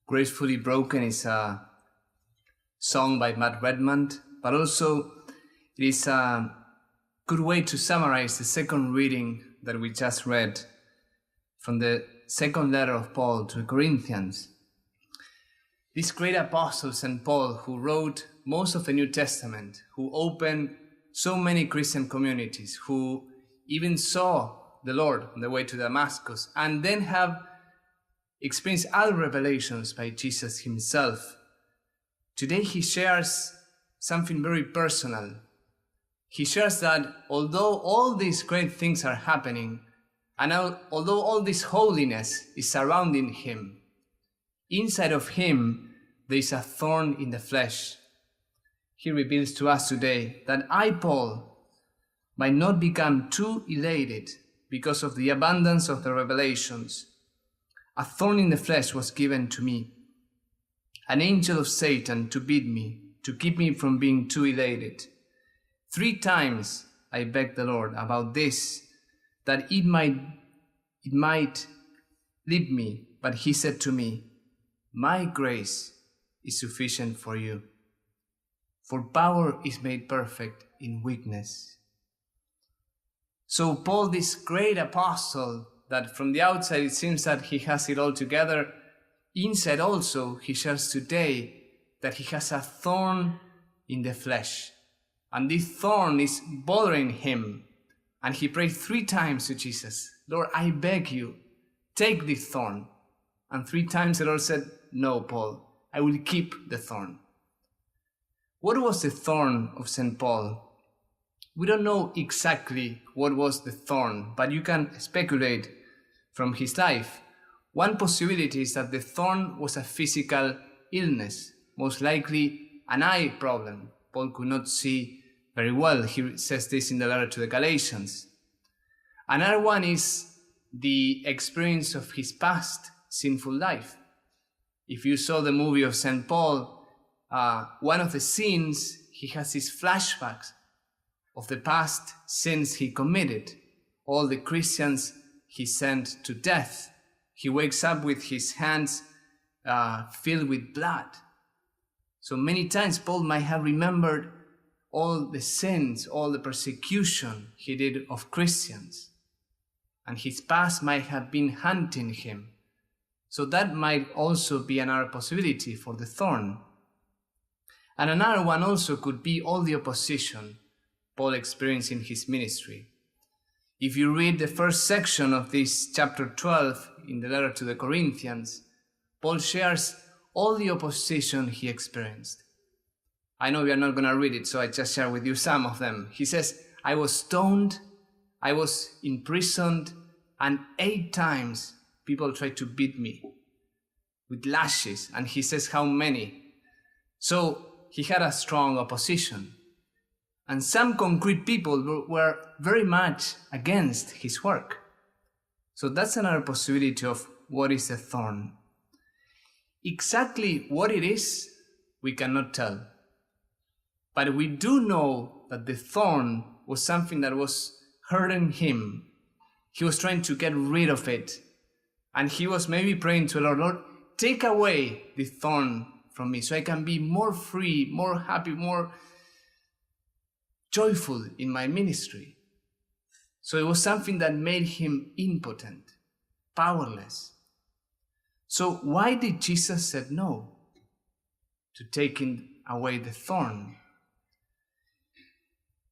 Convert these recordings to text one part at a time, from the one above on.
Gracefully Broken is a song by Matt Redman, but also it is a good way to summarize the second reading that we just read from the second letter of Paul to the Corinthians. This great apostle, St. Paul, who wrote most of the New Testament, who opened so many Christian communities, who even saw the Lord on the way to Damascus, and then have experienced other revelations by Jesus himself. Today he shares something very personal. He shares that although all these great things are happening, and although all this holiness is surrounding him, inside of him there is a thorn in the flesh. He reveals to us today that I, Paul, might not become too elated because of the abundance of the revelations. A thorn in the flesh was given to me, an angel of Satan to beat me, to keep me from being too elated. 3 times I begged the Lord about this, that it might leave me, but he said to me, "My grace is sufficient for you, for power is made perfect in weakness." So Paul, this great apostle, that from the outside it seems that he has it all together, inside also he shares today that he has a thorn in the flesh. And this thorn is bothering him. And he prayed 3 times to Jesus, "Lord, I beg you, take this thorn." And 3 times the Lord said, "No, Paul, I will keep the thorn." What was the thorn of St. Paul? We don't know exactly what was the thorn, but you can speculate from his life. One possibility is that the thorn was a physical illness, most likely an eye problem. Paul could not see very well. He says this in the letter to the Galatians. Another one is the experience of his past sinful life. If you saw the movie of St. Paul, one of the scenes, he has these flashbacks of the past sins he committed, all the Christians he sent to death. He wakes up with his hands filled with blood. So many times Paul might have remembered all the sins, all the persecution he did of Christians. And his past might have been hunting him. So that might also be another possibility for the thorn. And another one also could be all the opposition Paul experienced in his ministry. If you read the first section of this chapter 12 in the letter to the Corinthians, Paul shares all the opposition he experienced. I know we are not going to read it, so I just share with you some of them. He says, "I was stoned, I was imprisoned, and 8 times people tried to beat me with lashes." And he says how many. So he had a strong opposition. And some concrete people were very much against his work. So that's another possibility of what is a thorn. Exactly what it is, we cannot tell. But we do know that the thorn was something that was hurting him. He was trying to get rid of it. And he was maybe praying to the Lord, "Lord, take away the thorn from me so I can be more free, more happy, more joyful in my ministry." So it was something that made him impotent, powerless. So why did Jesus say no to taking away the thorn?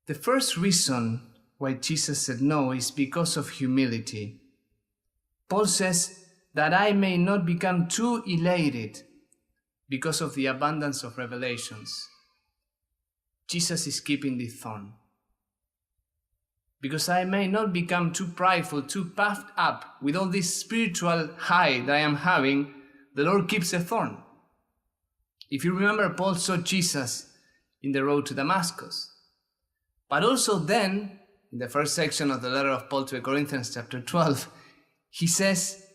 The first reason why Jesus said no is because of humility. Paul says that I may not become too elated because of the abundance of revelations. Jesus is keeping the thorn. Because I may not become too prideful, too puffed up with all this spiritual high that I am having, the Lord keeps the thorn. If you remember, Paul saw Jesus in the road to Damascus. But also then, in the first section of the letter of Paul to the Corinthians, chapter 12, he says,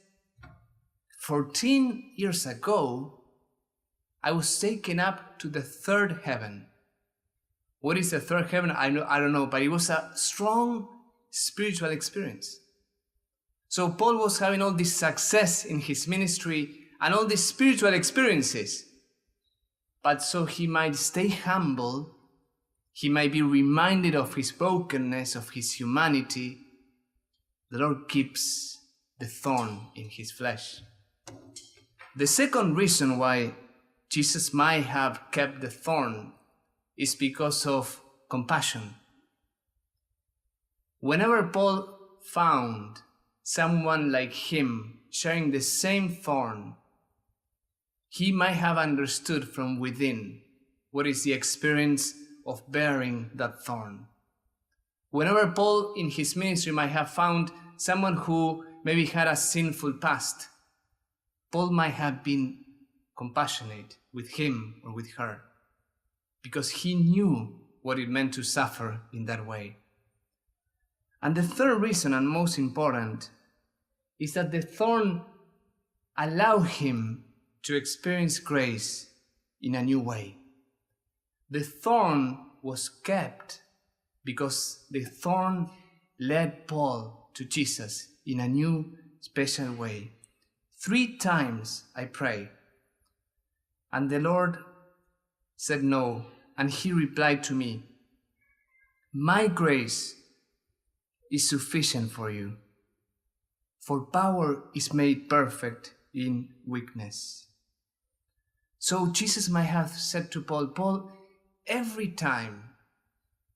14 years ago, I was taken up to the 3rd heaven. What is the 3rd heaven? I don't know, but it was a strong spiritual experience. So Paul was having all this success in his ministry, and all these spiritual experiences. But so he might stay humble, he might be reminded of his brokenness, of his humanity, the Lord keeps the thorn in his flesh. The second reason why Jesus might have kept the thorn is because of compassion. Whenever Paul found someone like him sharing the same thorn, he might have understood from within what is the experience of bearing that thorn. Whenever Paul in his ministry might have found someone who maybe had a sinful past, Paul might have been compassionate with him or with her because he knew what it meant to suffer in that way. And the third reason, and most important, is that the thorn allowed him to experience grace in a new way. The thorn was kept because the thorn led Paul to Jesus in a new, special way. 3 times I prayed, and the Lord said no, and he replied to me, "My grace is sufficient for you, for power is made perfect in weakness." So Jesus might have said to Paul, "Paul, every time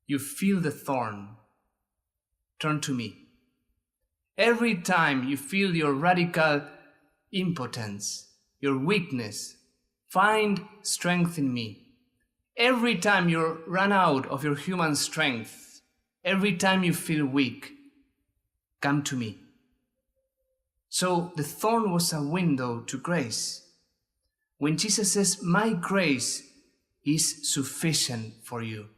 you feel the thorn, turn to me. Every time you feel your radical impotence, your weakness, find strength in me. Every time you run out of your human strength, every time you feel weak, come to me." So the thorn was a window to grace. When Jesus says, "My grace is sufficient for you,"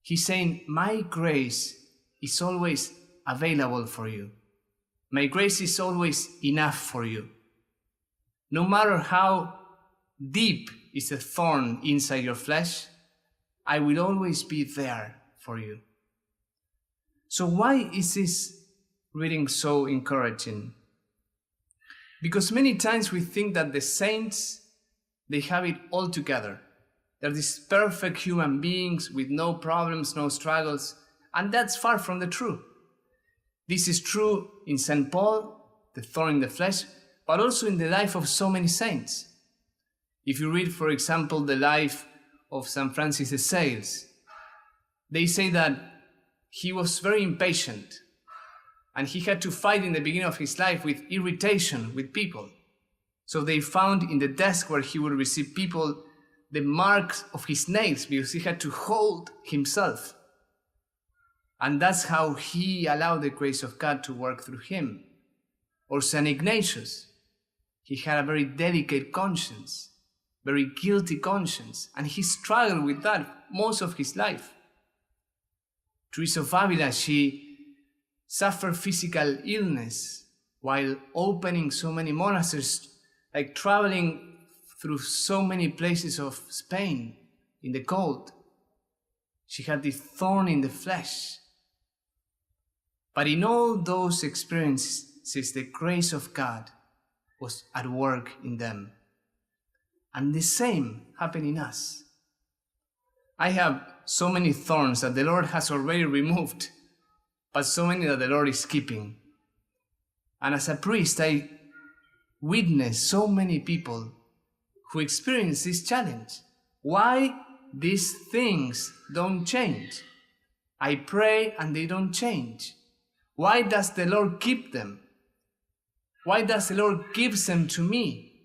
he's saying, my grace is always available for you. My grace is always enough for you. No matter how deep is the thorn inside your flesh, I will always be there for you. So why is this reading so encouraging? Because many times we think that the saints, they have it all together. They're these perfect human beings with no problems, no struggles, and that's far from the truth. This is true in St. Paul, the thorn in the flesh, but also in the life of so many saints. If you read, for example, the life of St. Francis de Sales, they say that he was very impatient and he had to fight in the beginning of his life with irritation with people. So they found in the desk where he would receive people the marks of his nails because he had to hold himself. And that's how he allowed the grace of God to work through him. Or St. Ignatius, he had a very delicate conscience, very guilty conscience, and he struggled with that most of his life. Teresa of Avila, she suffered physical illness while opening so many monasteries, like traveling through so many places of Spain in the cold. She had this thorn in the flesh. But in all those experiences, the grace of God was at work in them. And the same happened in us. I have so many thorns that the Lord has already removed, but so many that the Lord is keeping. And as a priest, I witness so many people who experience this challenge. Why these things don't change? I pray and they don't change. Why does the Lord keep them? Why does the Lord give them to me?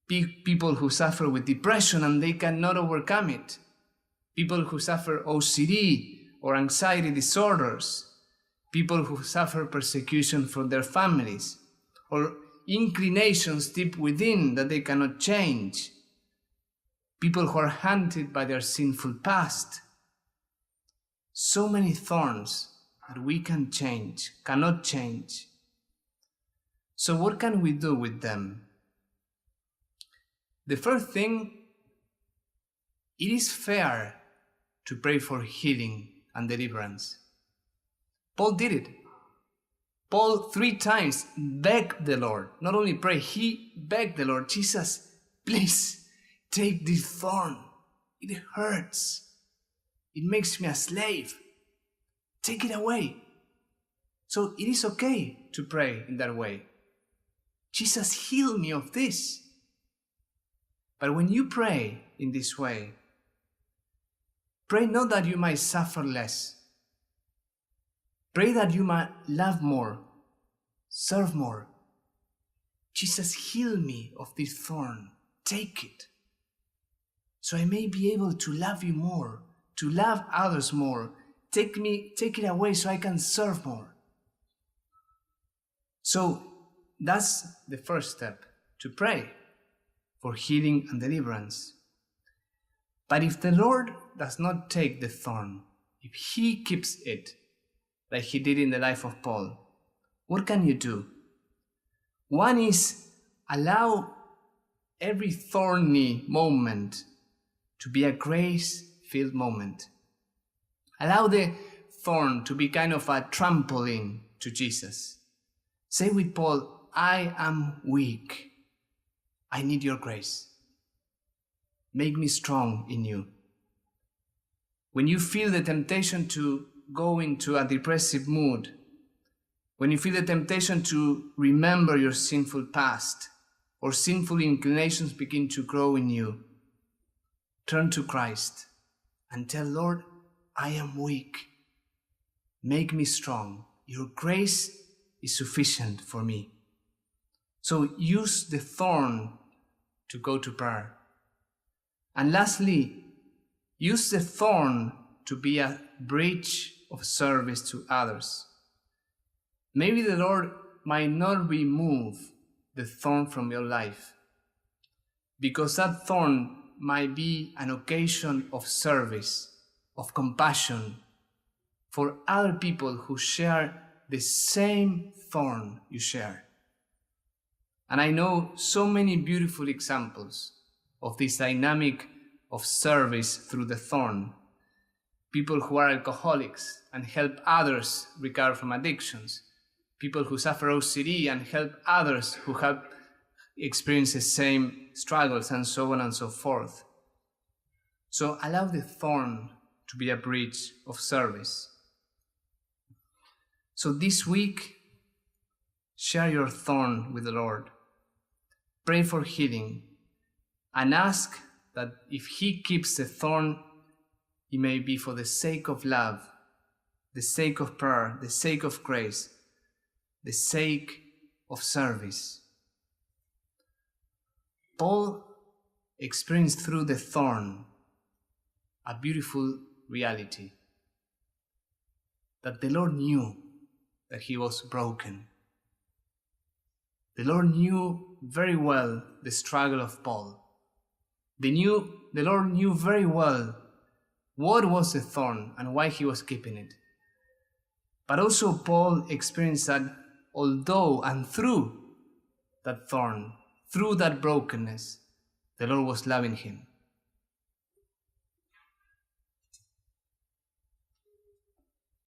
People who suffer with depression and they cannot overcome it. People who suffer OCD or anxiety disorders. People who suffer persecution from their families. Or inclinations deep within that they cannot change. People who are haunted by their sinful past. So many thorns that we cannot change. So what can we do with them? The first thing, it is fair to pray for healing and deliverance. Paul did it. Paul 3 times begged the Lord, not only pray, he begged the Lord, Jesus, please take this thorn. It hurts. It makes me a slave. Take it away. So it is okay to pray in that way. Jesus, heal me of this. But when you pray in this way, pray not that you might suffer less. Pray that you might love more, serve more. Jesus, heal me of this thorn. Take it, so I may be able to love you more, to love others more. Take it away so I can serve more. So that's the first step, to pray for healing and deliverance. But if the Lord does not take the thorn, if he keeps it, like he did in the life of Paul, what can you do? One is allow every thorny moment to be a grace-filled moment. Allow the thorn to be kind of a trampoline to Jesus. Say with Paul, I am weak. I need your grace. Make me strong in you. When you feel the temptation to go into a depressive mood, when you feel the temptation to remember your sinful past, or sinful inclinations begin to grow in you, turn to Christ and tell, Lord, I am weak. Make me strong. Your grace is sufficient for me. So use the thorn to go to prayer. And lastly, use the thorn to be a bridge of service to others. Maybe the Lord might not remove the thorn from your life, because that thorn might be an occasion of service, of compassion for other people who share the same thorn you share. And I know so many beautiful examples of this dynamic of service through the thorn. People who are alcoholics and help others recover from addictions. People who suffer OCD and help others who have experienced the same struggles, and so on and so forth. So allow the thorn to be a bridge of service. So this week, share your thorn with the Lord. Pray for healing and ask that if he keeps the thorn, it may be for the sake of love, the sake of prayer, the sake of grace, the sake of service. Paul experienced through the thorn a beautiful reality, that the Lord knew that he was broken. The Lord knew very well the struggle of Paul. The Lord knew very well what was the thorn and why he was keeping it. But also Paul experienced that although and through that thorn, through that brokenness, the Lord was loving him.